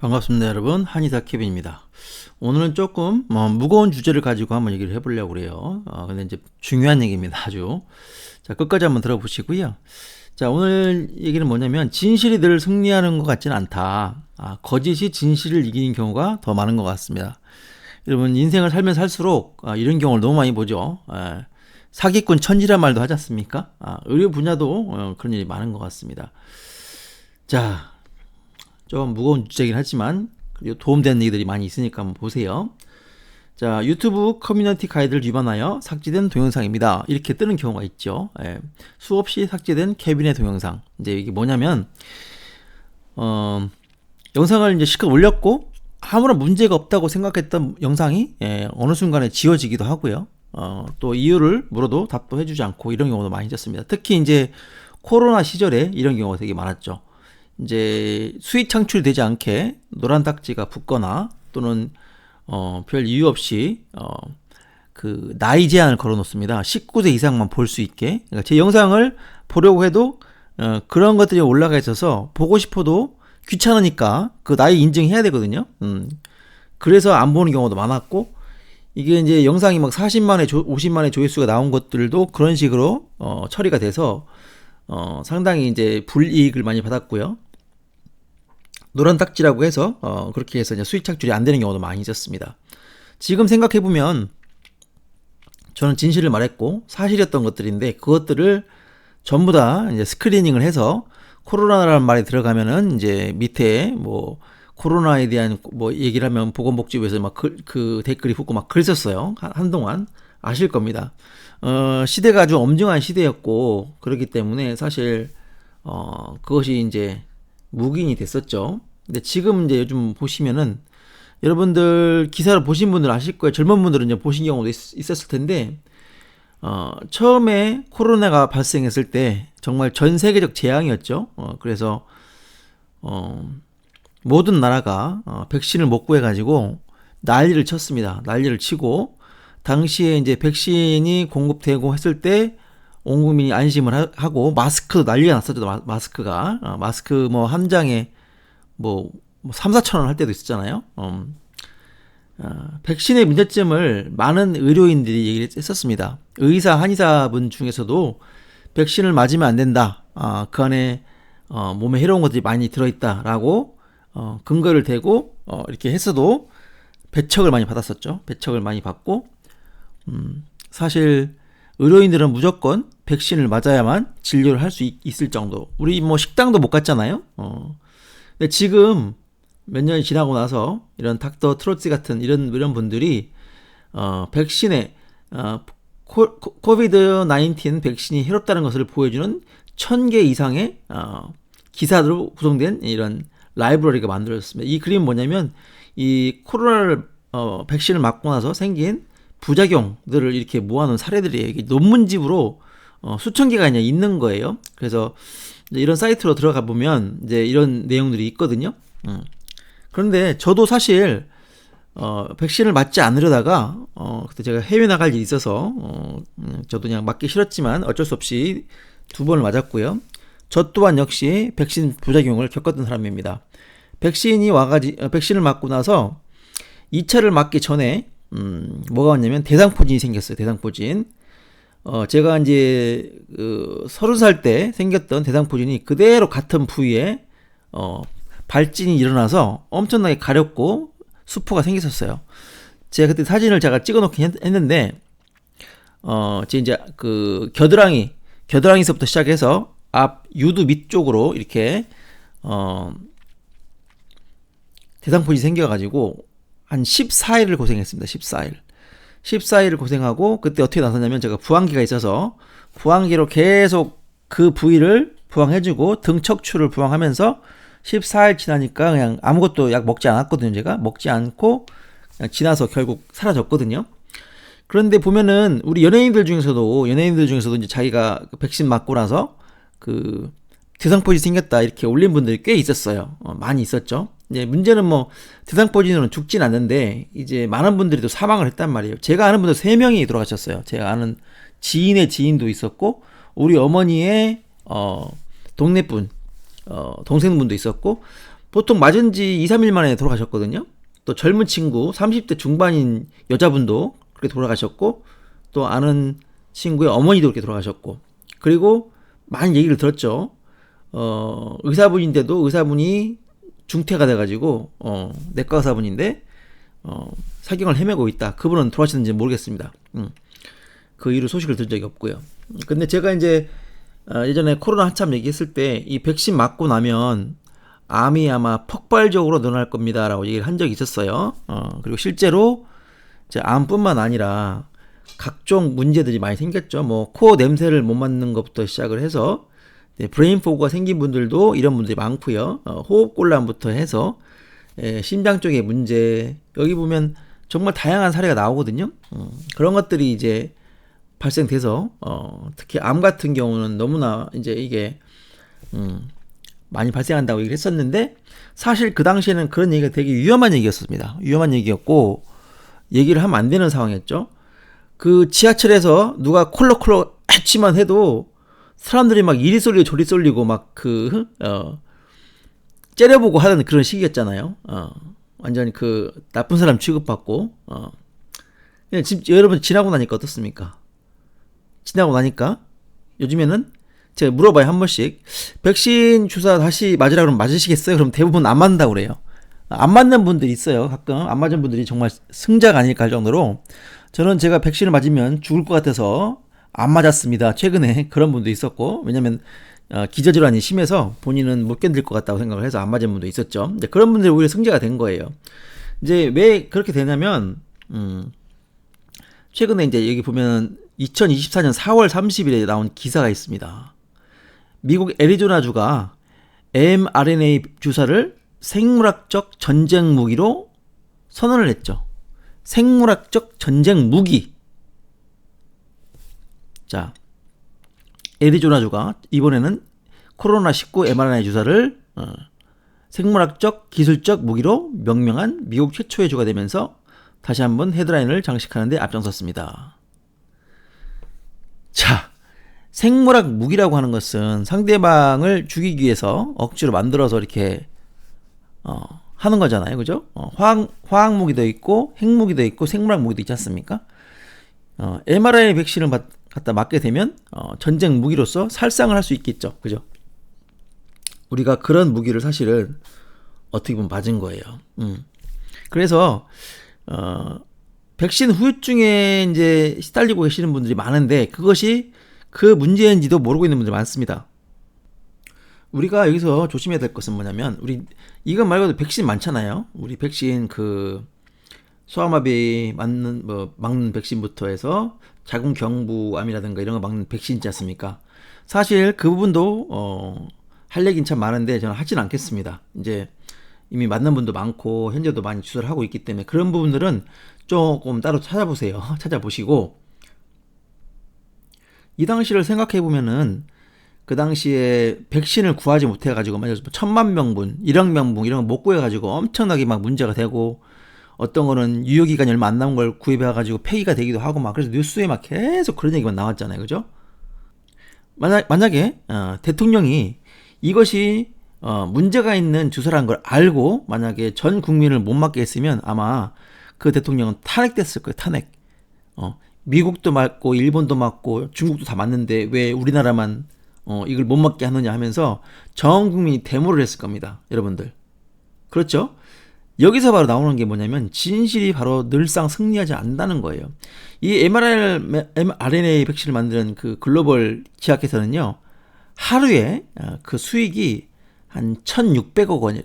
반갑습니다 여러분, 한의사 케빈입니다. 오늘은 조금 무거운 주제를 가지고 한번 얘기를 해보려고 그래요. 근데 이제 중요한 얘기입니다. 아주. 자, 끝까지 한번 들어보시고요. 자, 오늘 얘기는 뭐냐면 진실이 늘 승리하는 것 같지는 않다. 거짓이 진실을 이기는 경우가 더 많은 것 같습니다. 여러분, 인생을 살면 살수록 이런 경우를 너무 많이 보죠. 사기꾼 천지란 말도 하지 않습니까? 의료 분야도 그런 일이 많은 것 같습니다. 자, 좀 무거운 주제이긴 하지만 그리고 도움되는 얘기들이 많이 있으니까 한번 보세요. 자, 유튜브 커뮤니티 가이드를 위반하여 삭제된 동영상입니다. 이렇게 뜨는 경우가 있죠. 수없이 삭제된 케빈의 동영상. 이제 이게 뭐냐면 영상을 이제 실컷 올렸고 아무런 문제가 없다고 생각했던 영상이 어느 순간에 지워지기도 하고요. 또 이유를 물어도 답도 해주지 않고 이런 경우도 많이 있었습니다. 특히 이제 코로나 시절에 이런 경우가 되게 많았죠. 이제 수익 창출이 되지 않게 노란 딱지가 붙거나 또는 별 이유 없이 그 나이 제한을 걸어 놓습니다. 19세 이상만 볼 수 있게. 그러니까 제 영상을 보려고 해도 그런 것들이 올라가 있어서 보고 싶어도 귀찮으니까 그 나이 인증해야 되거든요. 그래서 안 보는 경우도 많았고, 이게 이제 영상이 막 40만회 50만회 조회수가 나온 것들도 그런 식으로 처리가 돼서 상당히 이제 불이익을 많이 받았고요. 노란 딱지라고 해서 그렇게 해서 이제 수익 창출이 안 되는 경우도 많이 있었습니다. 지금 생각해 보면 저는 진실을 말했고 사실이었던 것들인데, 그것들을 전부 다 이제 스크리닝을 해서 코로나라는 말이 들어가면은 이제 밑에 뭐 코로나에 대한 뭐 얘기를 하면 보건복지부에서 막 그 댓글이 붙고 막 그랬었어요. 한동안 아실 겁니다. 시대가 아주 엄중한 시대였고, 그렇기 때문에 사실 그것이 이제 묵인이 됐었죠. 근데 지금 이제 요즘 보시면은 여러분들 기사를 보신 분들 아실 거예요. 젊은 분들은 이제 보신 경우도 있었을 텐데, 처음에 코로나가 발생했을 때 정말 전 세계적 재앙이었죠. 그래서 모든 나라가 백신을 못 구해가지고 난리를 쳤습니다. 난리를 치고, 당시에 이제 백신이 공급되고 했을 때 온 국민이 안심을 하고 마스크도 난리가 났었죠. 마스크 뭐 한 장에 뭐 3, 4천 원 할 때도 있었잖아요. 백신의 문제점을 많은 의료인들이 얘기를 했었습니다. 의사, 한의사분 중에서도 백신을 맞으면 안 된다. 그 안에 몸에 해로운 것들이 많이 들어있다라고 근거를 대고 이렇게 했어도 배척을 많이 받았었죠. 배척을 많이 받고, 사실 의료인들은 무조건 백신을 맞아야만 진료를 할 수 있을 정도. 우리 뭐 식당도 못 갔잖아요. 근데 지금 몇 년이 지나고 나서 이런 닥터 트로츠 같은 이런 분들이 백신에 코비드 19 백신이 해롭다는 것을 보여주는 1000개 이상의 기사들로 구성된 이런 라이브러리가 만들어졌습니다. 이 그림은 뭐냐면 이 코로나를 백신을 맞고 나서 생긴 부작용들을 이렇게 모아놓은 사례들이 논문집으로 수천 개가 그냥 있는 거예요. 그래서 이런 사이트로 들어가 보면 이제 이런 내용들이 있거든요. 그런데 저도 사실 백신을 맞지 않으려다가 그때 제가 해외 나갈 일이 있어서 저도 그냥 맞기 싫었지만 어쩔 수 없이 2번을 맞았고요. 저 또한 역시 백신 부작용을 겪었던 사람입니다. 백신을 맞고 나서 2차를 맞기 전에 뭐가 왔냐면 대상포진이 생겼어요. 대상포진. 제가 이제 30살 때 생겼던 대상포진이 그대로 같은 부위에 발진이 일어나서 엄청나게 가렵고 수포가 생겼었어요. 제가 그때 사진을 제가 찍어놓긴 했는데, 제 이제 그 겨드랑이서부터 시작해서 앞 유두 밑쪽으로 이렇게 대상포진이 생겨가지고 한 14일을 고생했습니다. 14일을 고생하고, 그때 어떻게 나섰냐면 제가 부항기가 있어서 부항기로 계속 그 부위를 부항해주고 등 척추를 부항하면서 14일 지나니까 그냥 아무것도 약 먹지 않았거든요. 제가 먹지 않고 그냥 지나서 결국 사라졌거든요. 그런데 보면은 우리 연예인들 중에서도 이제 자기가 백신 맞고 나서 그 대상포진이 생겼다 이렇게 올린 분들이 꽤 있었어요. 많이 있었죠. 이제 문제는 뭐 대상포진으로는 죽진 않는데 이제 많은 분들이 또 사망을 했단 말이에요. 제가 아는 분들 3명이 돌아가셨어요. 제가 아는 지인의 지인도 있었고, 우리 어머니의 동네분 동생분도 있었고, 보통 맞은 지 2, 3일 만에 돌아가셨거든요. 또 젊은 친구 30대 중반인 여자분도 그렇게 돌아가셨고, 또 아는 친구의 어머니도 그렇게 돌아가셨고, 그리고 많은 얘기를 들었죠. 의사분인데도 의사분이 중퇴가 돼가지고 내과 의사분인데 사경을 헤매고 있다. 그분은 돌아가셨는지 모르겠습니다. 그 이후 소식을 들은 적이 없고요. 근데 제가 이제 예전에 코로나 한참 얘기했을 때 이 백신 맞고 나면 암이 아마 폭발적으로 늘어날 겁니다라고 얘기를 한 적이 있었어요. 그리고 실제로 이제 암뿐만 아니라 각종 문제들이 많이 생겼죠. 뭐 코 냄새를 못 맡는 것부터 시작을 해서 브레인 포그가 생긴 분들도 이런 분들이 많고요. 호흡곤란부터 해서 심장 쪽의 문제, 여기 보면 정말 다양한 사례가 나오거든요. 그런 것들이 이제 발생돼서 특히 암 같은 경우는 너무나 이제 이게 많이 발생한다고 얘기를 했었는데, 사실 그 당시에는 그런 얘기가 되게 위험한 얘기였습니다. 위험한 얘기였고 얘기를 하면 안 되는 상황이었죠. 그 지하철에서 누가 콜록콜록 했지만 해도 사람들이 막 이리 쏠리고 저리 쏠리고 막 째려보고 하는 그런 시기였잖아요. 완전히 그 나쁜 사람 취급받고. 여러분 지나고 나니까 어떻습니까? 지나고 나니까 요즘에는 제가 물어봐요, 한 번씩. 백신 주사 다시 맞으라 그러면 맞으시겠어요? 그럼 대부분 안 맞는다고 그래요. 안 맞는 분들이 있어요. 가끔 안 맞은 분들이 정말 승자가 아닐까 할 정도로. 저는 제가 백신을 맞으면 죽을 것 같아서 안 맞았습니다. 최근에 그런 분도 있었고, 왜냐면 기저질환이 심해서 본인은 못 견딜 것 같다고 생각을 해서 안 맞은 분도 있었죠. 이제 그런 분들이 오히려 승자가 된 거예요. 이제 왜 그렇게 되냐면 최근에 이제 여기 보면 2024년 4월 30일에 나온 기사가 있습니다. 미국 애리조나주가 mRNA 주사를 생물학적 전쟁 무기로 선언을 했죠. 생물학적 전쟁 무기. 자, 애리조나주가 이번에는 코로나19 mRNA 주사를 생물학적 기술적 무기로 명명한 미국 최초의 주가 되면서 다시 한번 헤드라인을 장식하는 데 앞장섰습니다. 자, 생물학 무기라고 하는 것은 상대방을 죽이기 위해서 억지로 만들어서 이렇게 하는 거잖아요. 그죠? 화학 무기도 있고 핵무기도 있고 생물학 무기도 있지 않습니까? mRNA 백신을 갖다 맞게 되면 전쟁 무기로서 살상을 할 수 있겠죠. 그죠? 우리가 그런 무기를 사실은 어떻게 보면 맞은 거예요. 그래서 백신 후유증에 이제 시달리고 계시는 분들이 많은데, 그것이 그 문제인지도 모르고 있는 분들이 많습니다. 우리가 여기서 조심해야 될 것은 뭐냐면, 우리 이것 말고도 백신 많잖아요. 우리 백신 소아마비 막는 백신부터 해서 자궁경부암이라든가 이런 거 막는 백신 있지 않습니까? 사실 그 부분도 할 얘기는 참 많은데 저는 하진 않겠습니다. 이제 이미 맞는 분도 많고 현재도 많이 주사를 하고 있기 때문에 그런 부분들은 조금 따로 찾아보세요. 찾아보시고, 이 당시를 생각해 보면은 그 당시에 백신을 구하지 못해가지고 만약 1000만 명분, 1억 명분 이런 거 못 구해가지고 엄청나게 막 문제가 되고, 어떤 거는 유효기간이 얼마 안 남은 걸 구입해가지고 폐기가 되기도 하고 막, 그래서 뉴스에 막 계속 그런 얘기만 나왔잖아요. 그죠? 만약에 대통령이 이것이 문제가 있는 주사라는 걸 알고 만약에 전 국민을 못 맞게 했으면 아마 그 대통령은 탄핵됐을 거예요. 탄핵. 미국도 맞고 일본도 맞고 중국도 다 맞는데 왜 우리나라만 이걸 못 맞게 하느냐 하면서 전 국민이 데모를 했을 겁니다. 여러분들. 그렇죠? 여기서 바로 나오는 게 뭐냐면 진실이 바로 늘상 승리하지 않는다는 거예요. 이 mRNA 백신을 만드는 그 글로벌 제약회사는요, 하루에 그 수익이 한 1,600억 원이에요.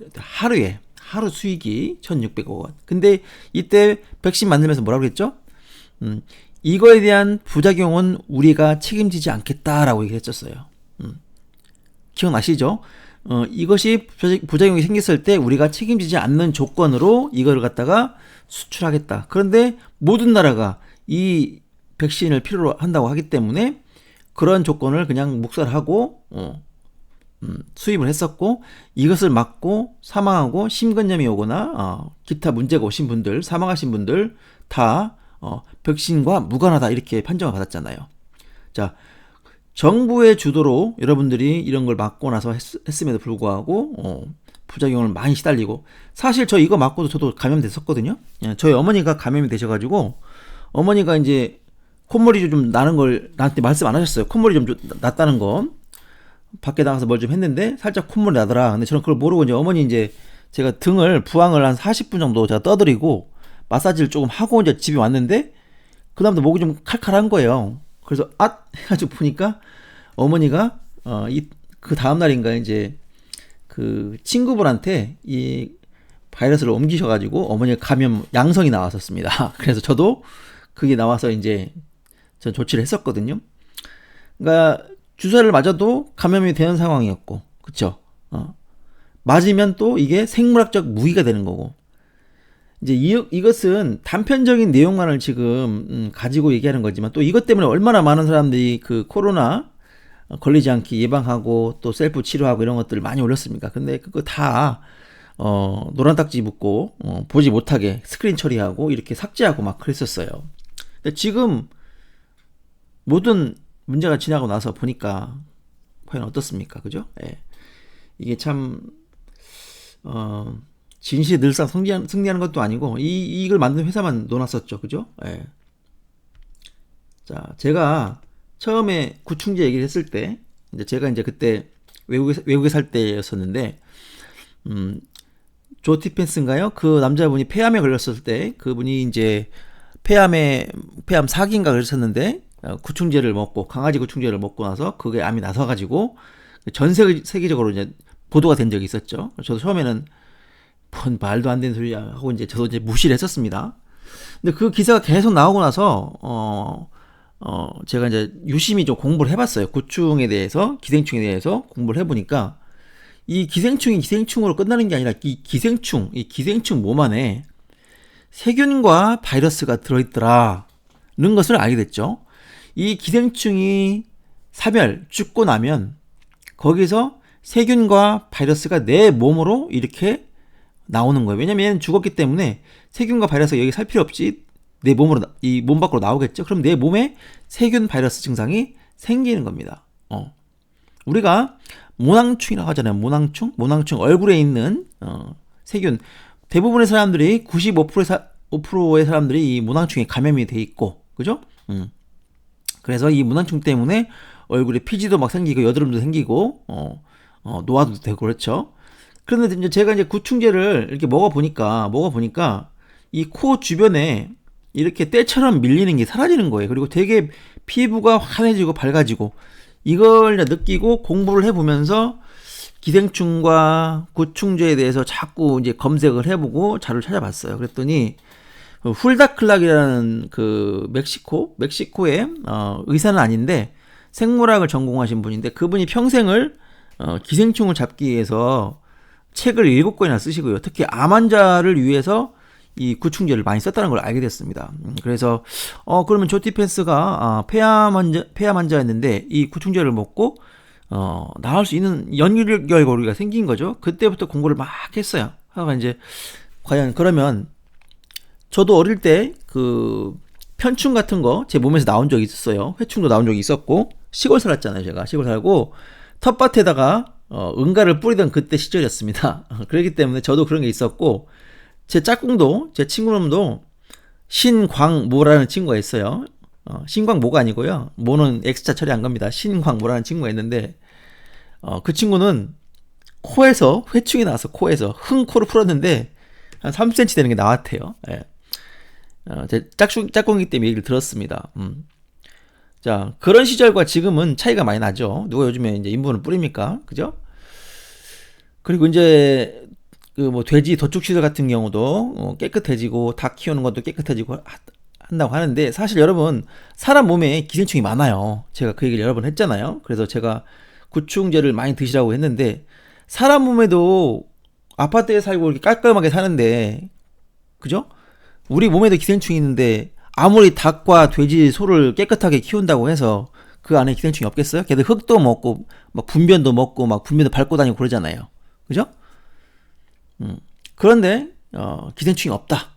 하루 수익이 1,600억 원. 근데 이때 백신 만들면서 뭐라고 그랬죠? 이거에 대한 부작용은 우리가 책임지지 않겠다라고 얘기를 했었어요. 기억나시죠? 이것이 부작용이 생겼을 때 우리가 책임지지 않는 조건으로 이거를 갖다가 수출하겠다. 그런데 모든 나라가 이 백신을 필요로 한다고 하기 때문에 그런 조건을 그냥 묵살하고 수입을 했었고, 이것을 맞고 사망하고 심근염이 오거나 기타 문제가 오신 분들, 사망하신 분들 다 백신과 무관하다 이렇게 판정을 받았잖아요. 자, 정부의 주도로 여러분들이 이런 걸 막고 나서 했음에도 불구하고 부작용을 많이 시달리고, 사실 저 이거 맞고도 저도 감염됐었거든요. 예, 저희 어머니가 감염이 되셔가지고, 어머니가 이제 콧물이 좀 나는 걸 나한테 말씀 안 하셨어요. 콧물이 좀 났다는 거. 밖에 나가서 뭘 좀 했는데 살짝 콧물이 나더라. 근데 저는 그걸 모르고 이제 어머니 이제 제가 등을 부항을 한 40분 정도 제가 떠드리고 마사지를 조금 하고 이제 집에 왔는데 그 다음부터 목이 좀 칼칼한 거예요. 그래서 해가지고 보니까 어머니가 그 다음 날인가 이제 그 친구분한테 이 바이러스를 옮기셔가지고 어머니가 감염 양성이 나왔었습니다. 그래서 저도 그게 나와서 이제 전 조치를 했었거든요. 그러니까 주사를 맞아도 감염이 되는 상황이었고, 그쵸? 맞으면 또 이게 생물학적 무기가 되는 거고. 이제 이것은 단편적인 내용만을 지금 가지고 얘기하는 거지만 또 이것 때문에 얼마나 많은 사람들이 그 코로나 걸리지 않게 예방하고 또 셀프 치료하고 이런 것들을 많이 올렸습니까? 근데 그거 다 노란 딱지 묶고 보지 못하게 스크린 처리하고 이렇게 삭제하고 막 그랬었어요. 근데 지금 모든 문제가 지나고 나서 보니까 과연 어떻습니까? 그죠? 예. 이게 참 진실이 늘상 승리하는 것도 아니고 이걸 만든 회사만 놓았었죠. 그죠? 예. 자, 제가 처음에 구충제 얘기를 했을 때 이제 제가 이제 그때 외국에 살 때였었는데 조티펜스인가요? 그 남자분이 폐암에 걸렸을 때 그분이 이제 폐암 4기인가 그랬었는데 구충제를 먹고 강아지 구충제를 먹고 나서 그게 암이 나서가지고 전 세계적으로 이제 보도가 된 적이 있었죠. 저도 처음에는 뭔 말도 안 되는 소리야 하고 이제 저도 이제 무시를 했었습니다. 근데 그 기사가 계속 나오고 나서 제가 이제 유심히 좀 공부를 해봤어요. 구충에 대해서, 기생충에 대해서 공부를 해보니까 이 기생충이 기생충으로 끝나는 게 아니라 이 기생충 몸 안에 세균과 바이러스가 들어있더라는 것을 알게 됐죠. 이 기생충이 죽고 나면 거기서 세균과 바이러스가 내 몸으로 이렇게 나오는 거예요. 왜냐면 죽었기 때문에 세균과 바이러스가 여기 살 필요 없이 내 몸으로, 이 몸 밖으로 나오겠죠. 그럼 내 몸에 세균 바이러스 증상이 생기는 겁니다. 우리가 모낭충이라고 하잖아요. 모낭충 얼굴에 있는 세균. 대부분의 사람들이 95%의 사람들이 이 모낭충에 감염이 돼 있고, 그죠? 그래서 이 모낭충 때문에 얼굴에 피지도 막 생기고 여드름도 생기고 노화도 되고 그렇죠. 그런데 이제 제가 이제 구충제를 이렇게 먹어보니까 이 코 주변에 이렇게 때처럼 밀리는 게 사라지는 거예요. 그리고 되게 피부가 환해지고 밝아지고, 이걸 느끼고 공부를 해보면서 기생충과 구충제에 대해서 자꾸 이제 검색을 해보고 자료를 찾아봤어요. 그랬더니 훌다클락이라는 그 멕시코의 의사는 아닌데 생물학을 전공하신 분인데, 그분이 평생을 기생충을 잡기 위해서 책을 7권이나 쓰시고요. 특히 암 환자를 위해서 이 구충제를 많이 썼다는 걸 알게 됐습니다. 그래서 그러면 조티펜스가 폐암 환자였는데 이 구충제를 먹고 나을 수 있는 연결고리가 생긴 거죠. 그때부터 공부를 막 했어요. 하고 이제 과연 그러면 저도 어릴 때 그 편충 같은 거 제 몸에서 나온 적이 있었어요. 회충도 나온 적이 있었고, 시골 살았잖아요. 제가 시골 살고 텃밭에다가 응가를 뿌리던 그때 시절이었습니다. 그렇기 때문에 저도 그런 게 있었고, 제 짝꿍도, 제 친구놈도 신광모라는 친구가 있어요. 신광모가 아니고요. 모는 X자 처리한 겁니다. 신광모라는 친구가 있는데, 그 친구는 코에서 회충이 나와서 코에서 코를 풀었는데 한 3cm 되는 게 나왔대요. 예. 제 짝꿍이기 때문에 얘기를 들었습니다. 자, 그런 시절과 지금은 차이가 많이 나죠. 누가 요즘에 이제 인분을 뿌립니까? 그죠? 그리고 이제 그 뭐 돼지 도축 시설 같은 경우도 깨끗해지고, 닭 키우는 것도 깨끗해지고 한다고 하는데, 사실 여러분 사람 몸에 기생충이 많아요. 제가 그 얘기를 여러 번 했잖아요. 그래서 제가 구충제를 많이 드시라고 했는데, 사람 몸에도 아파트에 살고 이렇게 깔끔하게 사는데, 그죠? 우리 몸에도 기생충이 있는데 아무리 닭과 돼지, 소를 깨끗하게 키운다고 해서 그 안에 기생충이 없겠어요? 걔들 흙도 먹고 막 분변도 먹고 막 분변도 밟고 다니고 그러잖아요. 그죠? 그런데 기생충이 없다.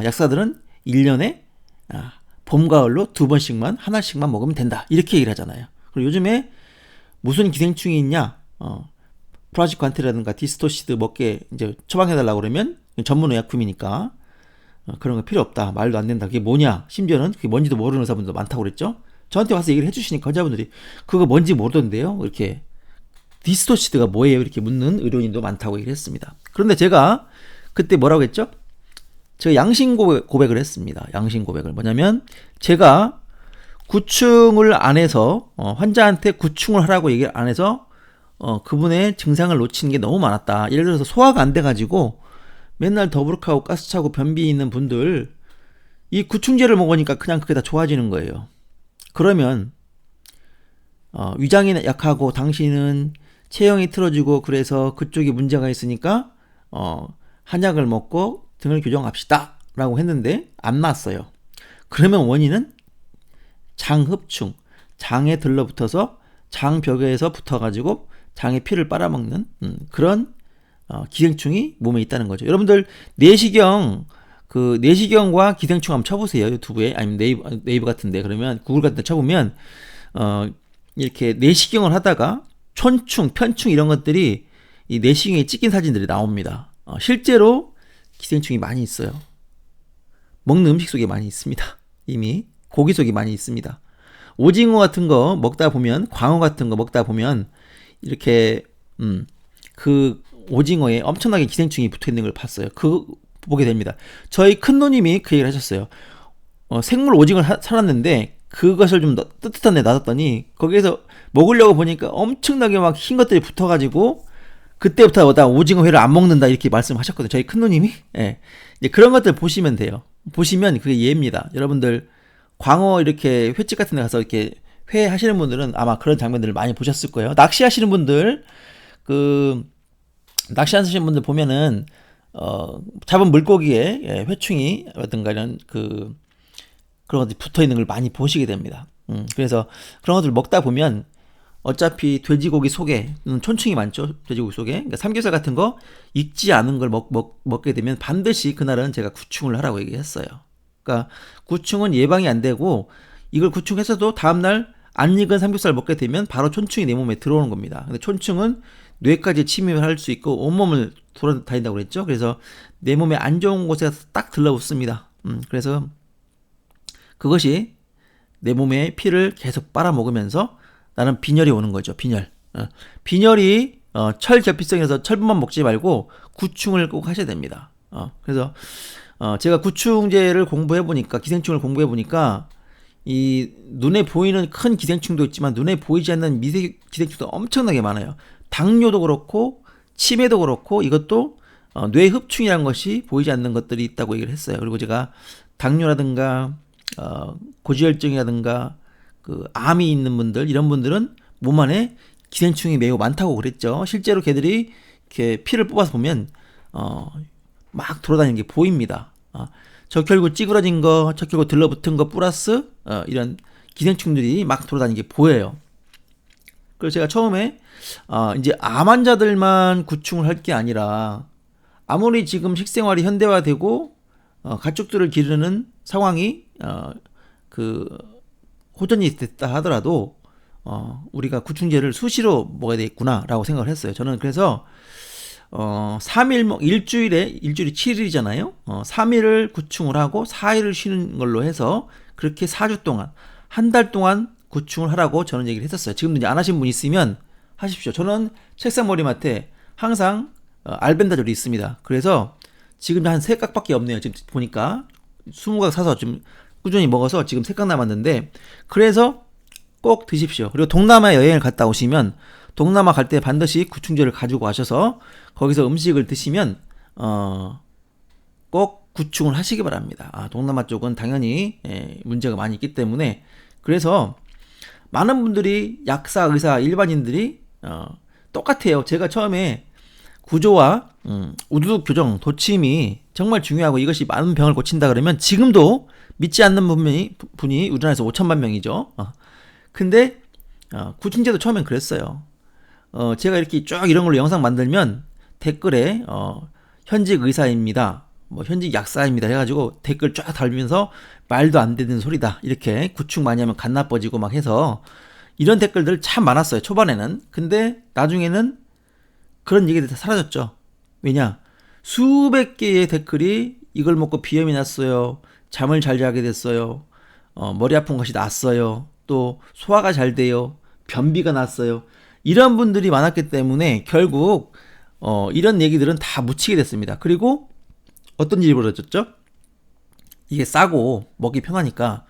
약사들은 1년에 봄, 가을로 2번씩만 하나씩만 먹으면 된다. 이렇게 얘기를 하잖아요. 그리고 요즘에 무슨 기생충이 있냐? 프라지관테라든가 디스토시드 먹게 이제 처방해달라고 그러면 전문 의약품이니까 그런 거 필요 없다. 말도 안 된다. 그게 뭐냐? 심지어는 그게 뭔지도 모르는 의사분들도 많다고 그랬죠. 저한테 와서 얘기를 해주시니까 환자분들이 그거 뭔지 모르던데요. 이렇게 디스토시드가 뭐예요? 이렇게 묻는 의료인도 많다고 얘기를 했습니다. 그런데 제가 그때 뭐라고 했죠? 제가 양심 고백을 했습니다. 양심 고백을. 뭐냐면 제가 구충을 안 해서 환자한테 구충을 하라고 얘기를 안 해서 그분의 증상을 놓치는 게 너무 많았다. 예를 들어서 소화가 안 돼가지고 맨날 더부룩하고 가스차고 변비 있는 분들 이 구충제를 먹으니까 그냥 그게 다 좋아지는 거예요. 그러면 위장이 약하고 당신은 체형이 틀어지고 그래서 그쪽에 문제가 있으니까 한약을 먹고 등을 교정합시다 라고 했는데 안 났어요. 그러면 원인은 장흡충, 장에 들러붙어서 장벽에서 붙어가지고 장의 피를 빨아먹는 그런 기생충이 몸에 있다는 거죠. 여러분들 내시경과 기생충 한번 쳐보세요. 유튜브에 아니면 네이버 같은데 그러면 구글 같은 데 쳐보면 이렇게 내시경을 하다가 촌충, 편충 이런 것들이 이 내시경에 찍힌 사진들이 나옵니다. 실제로 기생충이 많이 있어요. 먹는 음식 속에 많이 있습니다. 이미 고기 속에 많이 있습니다. 오징어 같은 거 먹다 보면 광어 같은 거 먹다 보면 이렇게 그 오징어에 엄청나게 기생충이 붙어 있는 걸 봤어요. 보게 됩니다. 저희 큰 누님이 그 얘기를 하셨어요. 생물 오징어를 살았는데 그것을 좀 뜨뜻한 데 놔뒀더니 거기에서 먹으려고 보니까 엄청나게 막 흰 것들이 붙어가지고 그때부터 나 오징어 회를 안 먹는다 이렇게 말씀하셨거든요. 저희 큰 누님이. 예. 이제 그런 것들 보시면 돼요. 보시면 그게 예입니다. 여러분들 광어 이렇게 횟집 같은 데 가서 이렇게 회 하시는 분들은 아마 그런 장면들을 많이 보셨을 거예요. 낚시하시는 분들 낚시하시는 분들 보면은 잡은 물고기에 회충이라든가 이런 그런 것들이 붙어 있는 걸 많이 보시게 됩니다. 그래서 그런 것들 먹다 보면 어차피 돼지고기 속에 촌충이 많죠. 돼지고기 속에 그러니까 삼겹살 같은 거 익지 않은 걸 먹게 되면 반드시 그날은 제가 구충을 하라고 얘기했어요. 그러니까 구충은 예방이 안 되고 이걸 구충했어도 다음날 안 익은 삼겹살 먹게 되면 바로 촌충이 내 몸에 들어오는 겁니다. 근데 촌충은 뇌까지 침입을 할 수 있고 온몸을 돌아다닌다고 그랬죠. 그래서 내 몸에 안 좋은 곳에 딱 들러붙습니다. 그래서 그것이 내 몸에 피를 계속 빨아먹으면서 나는 빈혈이 오는 거죠. 빈혈이 철결핍성이라서 철분만 먹지 말고 구충을 꼭 하셔야 됩니다. 그래서 제가 구충제를 공부해 보니까 기생충을 공부해 보니까 이 눈에 보이는 큰 기생충도 있지만 눈에 보이지 않는 미세 기생충도 엄청나게 많아요. 당뇨도 그렇고 치매도 그렇고 이것도 뇌흡충이라는 것이 보이지 않는 것들이 있다고 얘기를 했어요. 그리고 제가 당뇨라든가 고지혈증이라든가 그 암이 있는 분들 이런 분들은 몸 안에 기생충이 매우 많다고 그랬죠. 실제로 걔들이 이렇게 피를 뽑아서 보면 막 돌아다니는 게 보입니다. 적혈구 찌그러진 거, 적혈구 들러붙은 거 플러스 이런 기생충들이 막 돌아다니는 게 보여요. 그래서 제가 처음에 이제 암 환자들만 구충을 할 게 아니라 아무리 지금 식생활이 현대화되고 가축들을 기르는 상황이 호전이 됐다 하더라도 우리가 구충제를 수시로 먹어야 되겠구나라고 생각을 했어요. 저는 그래서 3일 일주일이 7일이잖아요. 3일을 구충을 하고 4일을 쉬는 걸로 해서 그렇게 4주 동안 한 달 동안 구충을 하라고 저는 얘기를 했었어요. 지금도 이제 안 하신 분 있으면 하십시오. 저는 책상 머리맡에 항상 알벤다졸이 있습니다. 그래서 지금 한 3깍밖에 없네요. 지금 보니까 20각 사서 지금 꾸준히 먹어서 지금 3깍 남았는데 그래서 꼭 드십시오. 그리고 동남아 여행을 갔다 오시면 동남아 갈 때 반드시 구충제를 가지고 가셔서 거기서 음식을 드시면 꼭 구충을 하시기 바랍니다. 동남아 쪽은 당연히 문제가 많이 있기 때문에 그래서 많은 분들이 약사, 의사, 일반인들이 똑같아요. 제가 처음에 구조와 우두둑 교정, 도침이 정말 중요하고 이것이 많은 병을 고친다 그러면 지금도 믿지 않는 분이 우리나라에서 5천만 명이죠. 근데 구충제도 처음엔 그랬어요. 제가 이렇게 쭉 이런 걸로 영상 만들면 댓글에 현직 의사입니다. 뭐 현직 약사입니다 해가지고 댓글 쫙 달면서 말도 안 되는 소리다 이렇게 구충 많이 하면 간 나빠지고 막 해서 이런 댓글들 참 많았어요 초반에는. 근데 나중에는 그런 얘기들이 다 사라졌죠. 왜냐? 수백 개의 댓글이 이걸 먹고 비염이 났어요. 잠을 잘 자게 됐어요. 머리 아픈 것이 났어요. 또 소화가 잘 돼요. 변비가 났어요. 이런 분들이 많았기 때문에 결국 이런 얘기들은 다 묻히게 됐습니다. 그리고 어떤 일이 벌어졌죠? 이게 싸고 먹기 편하니까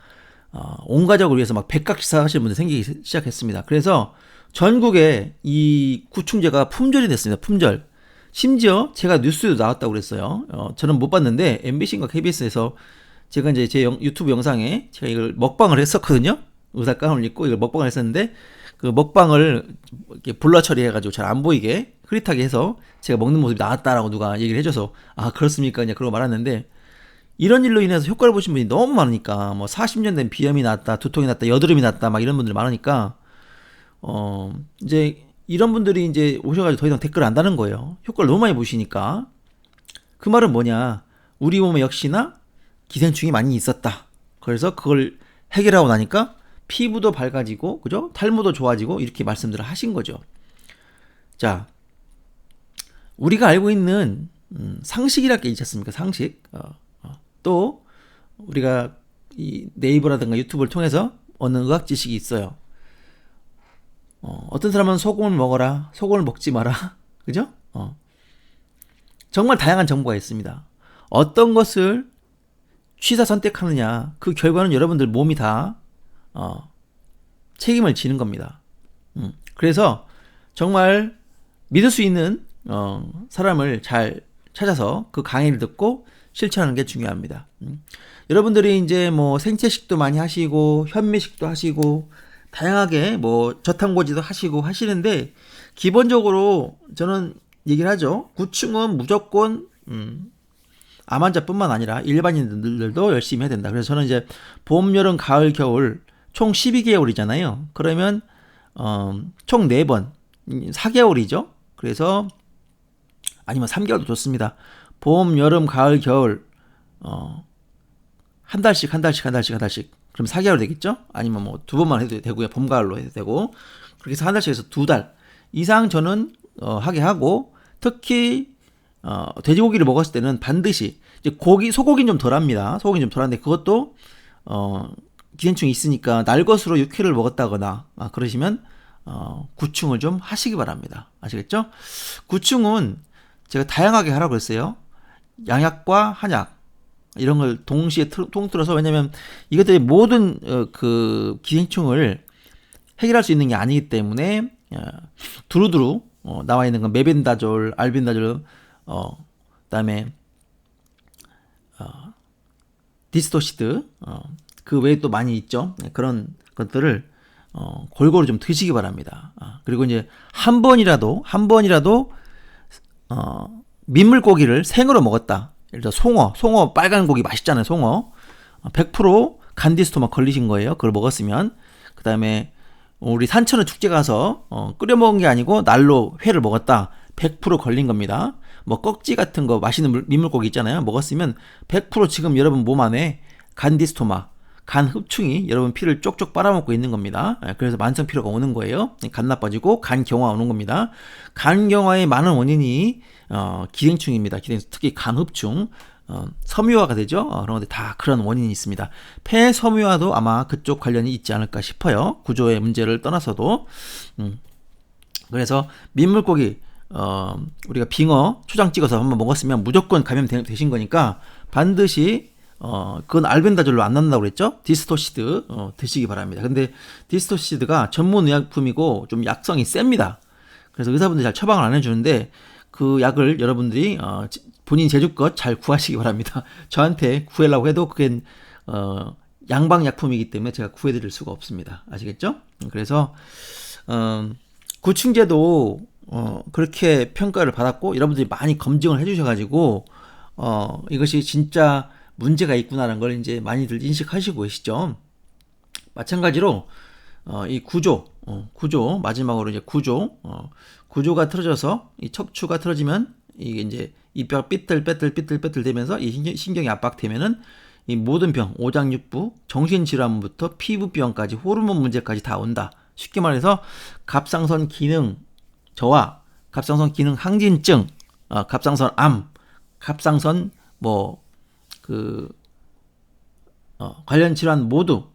온 가족을 위해서 막 백각 식사하시는 분들 생기기 시작했습니다. 그래서 전국에 이 구충제가 품절이 됐습니다. 품절. 심지어 제가 뉴스에도 나왔다고 그랬어요. 저는 못 봤는데 MBC인가 KBS에서 제가 이제 제 유튜브 영상에 제가 이걸 먹방을 했었거든요. 의사 가운을 입고 이걸 먹방을 했었는데 그 먹방을 이렇게 블러 처리해가지고 잘 안 보이게 흐릿하게 해서 제가 먹는 모습이 나왔다라고 누가 얘기를 해줘서 아 그렇습니까? 그냥 그러고 말았는데 이런 일로 인해서 효과를 보신 분이 너무 많으니까 뭐 40년 된 비염이 났다, 두통이 났다, 여드름이 났다 막 이런 분들이 많으니까 이제 이런 분들이 이제 오셔가지고 더 이상 댓글 안 다는 거예요. 효과를 너무 많이 보시니까. 그 말은 뭐냐? 우리 몸에 역시나 기생충이 많이 있었다. 그래서 그걸 해결하고 나니까 피부도 밝아지고, 그죠? 탈모도 좋아지고, 이렇게 말씀들을 하신 거죠. 자, 우리가 알고 있는, 상식이랄 게 있지 않습니까? 상식. 또, 우리가 이 네이버라든가 유튜브를 통해서 얻는 의학 지식이 있어요. 어떤 사람은 소금을 먹어라, 소금을 먹지 마라. 그죠? 정말 다양한 정보가 있습니다. 어떤 것을 취사 선택하느냐, 그 결과는 여러분들 몸이 다 책임을 지는 겁니다. 그래서 정말 믿을 수 있는 사람을 잘 찾아서 그 강의를 듣고 실천하는 게 중요합니다. 여러분들이 이제 뭐 생채식도 많이 하시고 현미식도 하시고 다양하게 뭐 저탄고지도 하시고 하시는데 기본적으로 저는 얘기를 하죠. 구충은 무조건 암 환자뿐만 아니라 일반인들도 열심히 해야 된다. 그래서 저는 이제 봄, 여름, 가을, 겨울 총 12개월이잖아요. 그러면 총 4번 4개월이죠. 그래서 아니면 3개월도 좋습니다. 봄, 여름, 가을, 겨울 한 달씩 그럼 4개월 되겠죠? 아니면 뭐 2번만 해도 되고요. 봄, 가을로 해도 되고 그렇게 해서 한 달씩 해서 2달 이상 저는 하게 하고 특히 돼지고기를 먹었을 때는 반드시 이제 소고기는 좀 덜합니다. 소고기는 좀 덜한데 그것도 기생충이 있으니까 날것으로 육회를 먹었다거나 그러시면 구충을 좀 하시기 바랍니다. 아시겠죠? 구충은 제가 다양하게 하라고 했어요. 양약과 한약 이런 걸 동시에 통틀어서 왜냐면 이것들이 모든 그 기생충을 해결할 수 있는 게 아니기 때문에 두루두루 나와 있는 건 메벤다졸, 알벤다졸, 그다음에 디스토시드, 그 외에 또 많이 있죠. 그런 것들을 골고루 좀 드시기 바랍니다. 그리고 이제 한 번이라도 민물고기를 생으로 먹었다. 예를 들어 송어 빨간 고기 맛있잖아요. 송어 100% 간디스토마 걸리신 거예요. 그걸 먹었으면 그 다음에 우리 산천어 축제 가서 끓여 먹은 게 아니고 날로 회를 먹었다. 100% 걸린 겁니다. 뭐 꺽지 같은 거 맛있는 민물고기 있잖아요. 먹었으면 100% 지금 여러분 몸 안에 간디스토마 간 흡충이 여러분 피를 쪽쪽 빨아먹고 있는 겁니다. 그래서 만성피로가 오는 거예요. 간 나빠지고 간 경화 오는 겁니다. 간 경화의 많은 원인이 기생충입니다. 특히 간 흡충, 섬유화가 되죠. 그런 것들 다 그런 원인이 있습니다. 폐 섬유화도 아마 그쪽 관련이 있지 않을까 싶어요. 구조의 문제를 떠나서도. 그래서 민물고기 우리가 빙어 초장 찍어서 한번 먹었으면 무조건 감염되신 거니까 반드시 그건 알벤다졸로 안 난다고 그랬죠? 디스토시드 드시기 바랍니다. 근데 디스토시드가 전문 의약품이고 좀 약성이 셉니다. 그래서 의사분들이 잘 처방을 안 해주는데 그 약을 여러분들이 본인 제주껏 잘 구하시기 바랍니다. 저한테 구하려고 해도 그게 양방약품이기 때문에 제가 구해드릴 수가 없습니다. 아시겠죠? 그래서 구충제도 그렇게 평가를 받았고 여러분들이 많이 검증을 해주셔가지고 이것이 진짜 문제가 있구나라는 걸 이제 많이들 인식하시고 계시죠. 마찬가지로 이 구조 마지막으로 이제 구조가 틀어져서 이 척추가 틀어지면 이게 이제 이 뼈 삐뚤 되면서 이 신경이 압박되면은 이 모든 병, 오장육부, 정신질환부터 피부병까지 호르몬 문제까지 다 온다. 쉽게 말해서 갑상선 기능 저하, 갑상선 기능 항진증, 갑상선 암, 갑상선 관련 질환 모두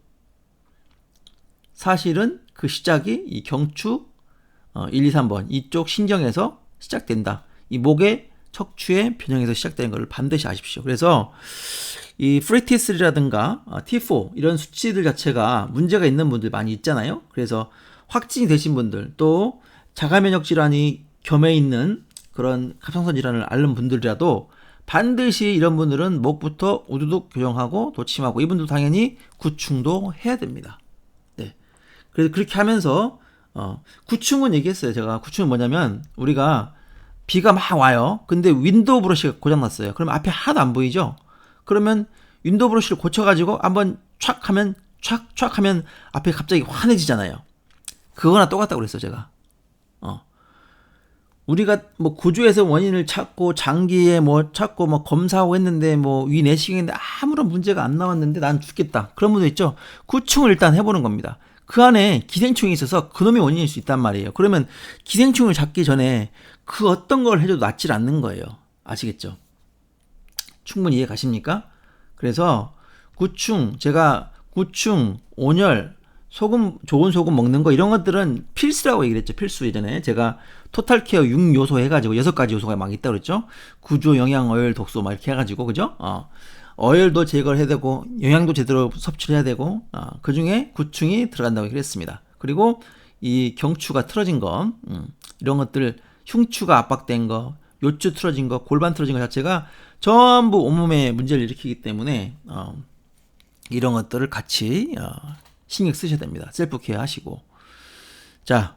사실은 그 시작이 이 경추 1, 2, 3번 이쪽 신경에서 시작된다. 이 목의 척추의 변형에서 시작되는 것을 반드시 아십시오. 그래서 이 프리티스라든가 T4 이런 수치들 자체가 문제가 있는 분들 많이 있잖아요. 그래서 확진이 되신 분들, 또 자가면역 질환이 겸해 있는 그런 갑상선 질환을 앓는 분들이라도 반드시 이런 분들은 목부터 우두둑 교정하고 도침하고, 이분도 당연히 구충도 해야 됩니다. 네. 그래서 그렇게 하면서 구충은 얘기했어요. 제가 구충은 뭐냐면, 우리가 비가 막 와요. 근데 윈도우 브러쉬가 고장났어요. 그러면 앞에 하나도 안 보이죠? 그러면 윈도우 브러쉬를 고쳐가지고 한번 촥 하면 앞에 갑자기 환해지잖아요. 그거나 똑같다고 그랬어요, 제가. 우리가 뭐 구조에서 원인을 찾고 장기에 뭐 찾고 뭐 검사하고 했는데 뭐 위 내시경인데 아무런 문제가 안 나왔는데 난 죽겠다. 그런 분도 있죠. 구충을 일단 해보는 겁니다. 그 안에 기생충이 있어서 그놈이 원인일 수 있단 말이에요. 그러면 기생충을 잡기 전에 그 어떤 걸 해줘도 낫질 않는 거예요. 아시겠죠? 충분히 이해 가십니까? 그래서 제가 구충, 온열, 소금, 좋은 소금 먹는 거 이런 것들은 필수라고 얘기를 했죠. 필수. 예전에 제가 토탈케어 6요소 해가지고 6가지 요소가 막 있다고 그랬죠. 구조, 영양, 어열, 독소 막 이렇게 해가지고, 그죠? 어열도 제거를 해야 되고 영양도 제대로 섭취를 해야 되고, 그 중에 구충이 들어간다고 그랬습니다. 그리고 이 경추가 틀어진 거, 이런 것들, 흉추가 압박된 거, 요추 틀어진 거, 골반 틀어진 거 자체가 전부 온몸에 문제를 일으키기 때문에 이런 것들을 같이 신경 쓰셔야 됩니다. 셀프 케어 하시고. 자,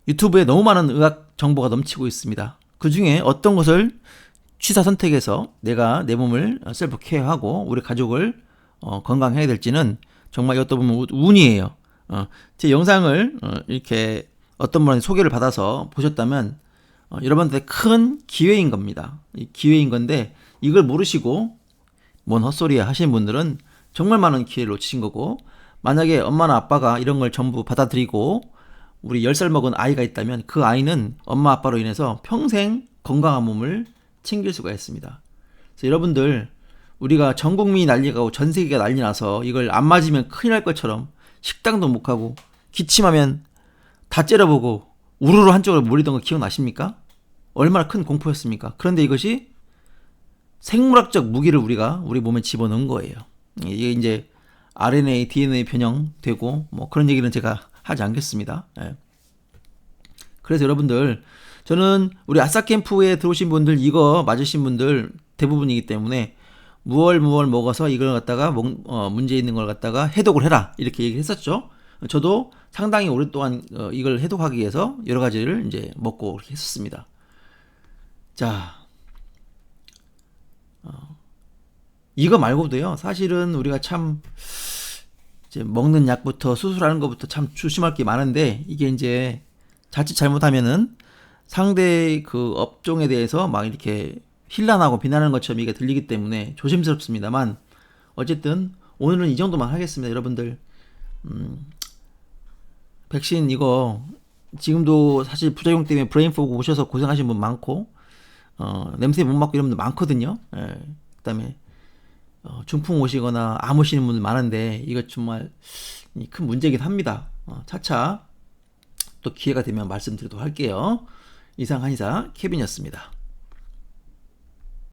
유튜브에 너무 많은 의학 정보가 넘치고 있습니다. 그 중에 어떤 것을 취사 선택해서 내가 내 몸을 셀프 케어하고 우리 가족을 건강해야 될지는 정말 이것도 보면 운이에요. 제 영상을 이렇게 어떤 분한테 소개를 받아서 보셨다면 여러분한테 큰 기회인 겁니다. 기회인 건데 이걸 모르시고 뭔 헛소리야 하시는 분들은 정말 많은 기회를 놓치신 거고, 만약에 엄마나 아빠가 이런 걸 전부 받아들이고 우리 10살 먹은 아이가 있다면 그 아이는 엄마 아빠로 인해서 평생 건강한 몸을 챙길 수가 있습니다. 그래서 여러분들, 우리가 전 국민이 난리가고 전 세계가 난리 나서 이걸 안 맞으면 큰일 날 것처럼 식당도 못 가고 기침하면 다 째려보고 우르르 한쪽으로 몰리던 거 기억나십니까? 얼마나 큰 공포였습니까? 그런데 이것이 생물학적 무기를 우리가 우리 몸에 집어넣은 거예요. 이게 이제 RNA, DNA 변형되고 뭐 그런 얘기는 제가 하지 않겠습니다. 예. 그래서 여러분들, 저는 우리 아싸캠프에 들어오신 분들, 이거 맞으신 분들 대부분이기 때문에 무얼 먹어서 이걸 갖다가 문제 있는 걸 갖다가 해독을 해라 이렇게 얘기를 했었죠. 저도 상당히 오랫동안 이걸 해독하기 위해서 여러 가지를 이제 먹고 그렇게 했었습니다. 자, 이거 말고도요, 사실은 우리가 참 이제 먹는 약부터 수술하는 것부터 참 조심할 게 많은데, 이게 이제 자칫 잘못하면은 상대 그 업종에 대해서 막 이렇게 힐난하고 비난하는 것처럼 이게 들리기 때문에 조심스럽습니다만, 어쨌든 오늘은 이 정도만 하겠습니다. 여러분들, 백신 이거 지금도 사실 부작용 때문에 브레인 포그 오셔서 고생하신 분 많고, 냄새 못 맡고 이런 분들 많거든요. 예. 그다음에 중풍 오시거나 암 오시는 분들 많은데 이거 정말 큰 문제이긴 합니다. 차차 또 기회가 되면 말씀드리도록 할게요. 이상 한의사 케빈이었습니다.